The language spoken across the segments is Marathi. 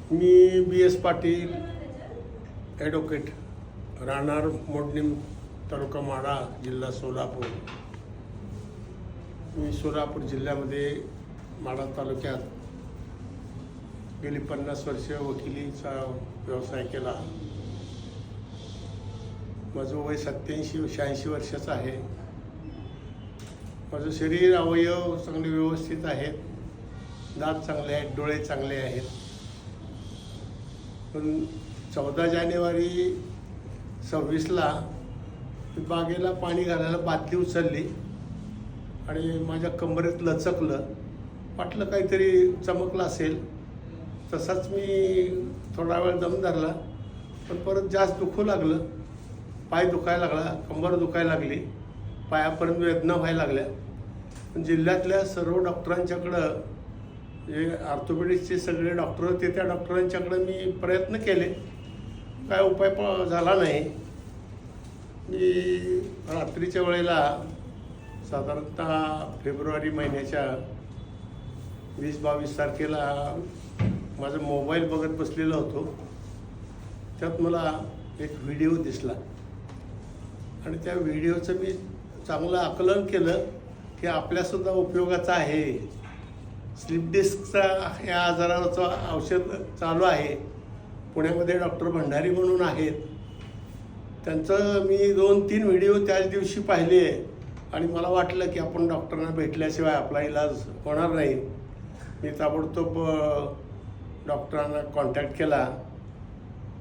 मी BS पाटील ॲडव्होकेट, राहणार मोडणीम, तालुका माढा, जिल्हा सोलापूर। मी सोलापूर जिल्ह्यामध्ये माढा तालुक्यात गेली 50 वर्ष वकिलीचा व्यवसाय केला। माझं वय 87-86 वर्षाचं आहे। माझं शरीर अवयव चांगले व्यवस्थित आहेत, दात चांगले आहेत, डोळे चांगले आहेत। पण 14 जानेवारी 26ला बागेला पाणी घालायला बादली उचलली आणि माझ्या कंबरेत लचकलं, वाटलं काहीतरी चमकलं असेल। तसाच मी थोडा वेळ दम धरला, पण परत जास्त दुखू लागलं। पाय दुखायला लागला, कंबर दुखायला लागली, पायापर्यंत वेदना व्हायला लागल्या। पण जिल्ह्यातल्या सर्व डॉक्टरांच्याकडं, जे ऑर्थोपेडिक्सचे सगळे डॉक्टर होते, त्या डॉक्टरांच्याकडं मी प्रयत्न केले, काय उपाय झाला नाही। मी रात्रीच्या वेळेला साधारणतः फेब्रुवारी महिन्याच्या 20-22 तारखेला माझा मोबाईल बघत बसलेलो होतो। त्यात मला एक व्हिडिओ दिसला आणि त्या व्हिडिओचं मी चांगलं आकलन केलं की आपल्यासुद्धा उपयोगाचं आहे। स्लिप डिस्कचा या आजाराचं औषध चालू आहे। पुण्यामध्ये डॉक्टर भंडारी म्हणून आहेत, त्यांचं मी 2-3 व्हिडिओ त्याच दिवशी पाहिले आणि मला वाटलं की आपण डॉक्टरांना भेटल्याशिवाय आपला इलाज होणार नाही। मी ताबडतोब डॉक्टरांना कॉन्टॅक्ट केला।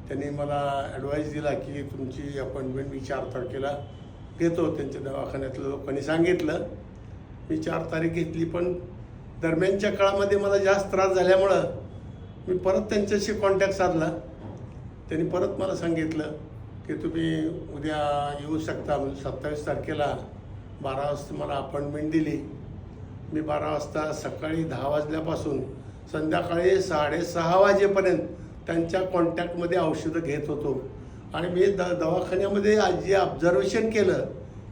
त्यांनी मला ॲडवाईस दिला की तुमची अपॉइंटमेंट मी 4 तारखेला घेतो, त्यांच्या दवाखान्यातल्या लोकांनी सांगितलं। मी 4 तारीख घेतली, पण दरम्यानच्या काळामध्ये मला जास्त त्रास झाल्यामुळं मी परत त्यांच्याशी कॉन्टॅक्ट साधला। त्यांनी परत मला सांगितलं की तुम्ही उद्या येऊ शकता। 27 तारखेला 12 वाजता मला अपॉइंटमेंट दिली। मी 12 वाजता सकाळी 10 वाजल्यापासून संध्याकाळी 6:30 वाजेपर्यंत त्यांच्या कॉन्टॅक्टमध्ये औषधं घेत होतो। आणि मी दवाखान्यामध्ये जे ऑब्झर्वेशन केलं,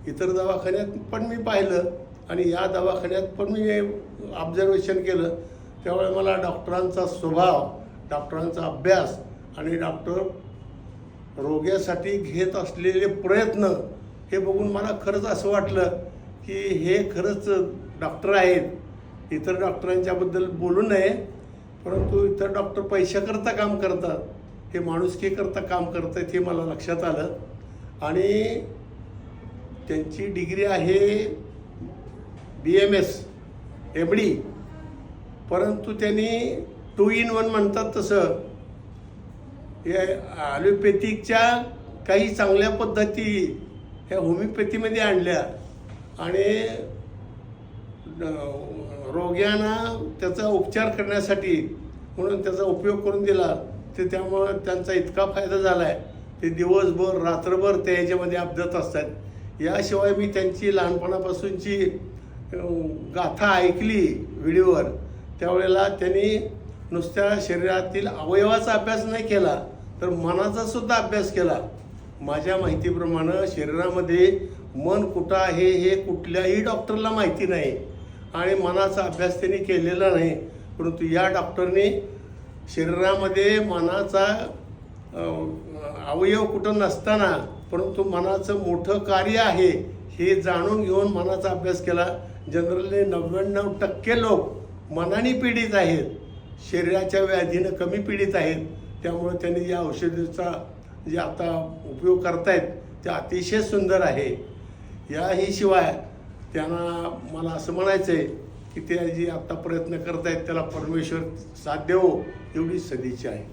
इतर दवाखान्यात पण मी पाहिलं आणि या दवाखान्यात पण मी ऑब्झर्वेशन केलं, त्यावेळेला मला डॉक्टरांचा स्वभाव, डॉक्टरांचा अभ्यास आणि डॉक्टर रोग्यासाठी घेत असलेले प्रयत्न हे बघून मला खरंच असं वाटलं की हे खरंच डॉक्टर आहेत। इतर डॉक्टरांच्याबद्दल बोलू नये, परंतु इतर डॉक्टर पैशाकरता काम करतात, हे माणुसकीकरता काम करत आहेत हे मला लक्षात आलं। आणि त्यांची डिग्री आहे BMS MD, परंतु त्यांनी 2 in 1 म्हणतात तसं हे ॲलोपॅथिकच्या काही चांगल्या पद्धती ह्या होमिओपॅथीमध्ये आणल्या आणि रोग्यांना त्याचा उपचार करण्यासाठी म्हणून त्याचा उपयोग करून दिला। ते त्यामुळं त्यांचा इतका फायदा झाला आहे, ते दिवसभर रात्रभर त्या ह्याच्यामध्ये अभ्यास असतात। याशिवाय मी त्यांची लहानपणापासूनची गाथा ऐकली व्हिडिओवर, त्यावेळेला त्यांनी नुसत्या शरीरातील अवयवाचा अभ्यास नाही केला, तर मनाचा सुद्धा अभ्यास केला। माझ्या माहितीप्रमाणे शरीरामध्ये मन कुठं आहे हे कुठल्याही डॉक्टरला माहिती नाही आणि मनाचा अभ्यास त्यांनी केलेला नाही। परंतु या डॉक्टरने शरीरामध्ये मनाचा अवयव कुठं नसताना, परंतु मनाचं मोठं कार्य आहे हे जाणून घेऊन मनाचा अभ्यास केला। जनरली 99% लोक मनाने पीडित आहेत, शरीराच्या व्याधीनं कमी पीडित आहेत। त्यामुळे त्यांनी या औषधाचा जे आता उपयोग करतायत ते अतिशय सुंदर आहे। याही शिवाय त्यांना मला असं म्हणायचं आहे की ते जे आता प्रयत्न करतायत त्याला परमेश्वर साथ देवो, एवढी सदिच्छा आहे।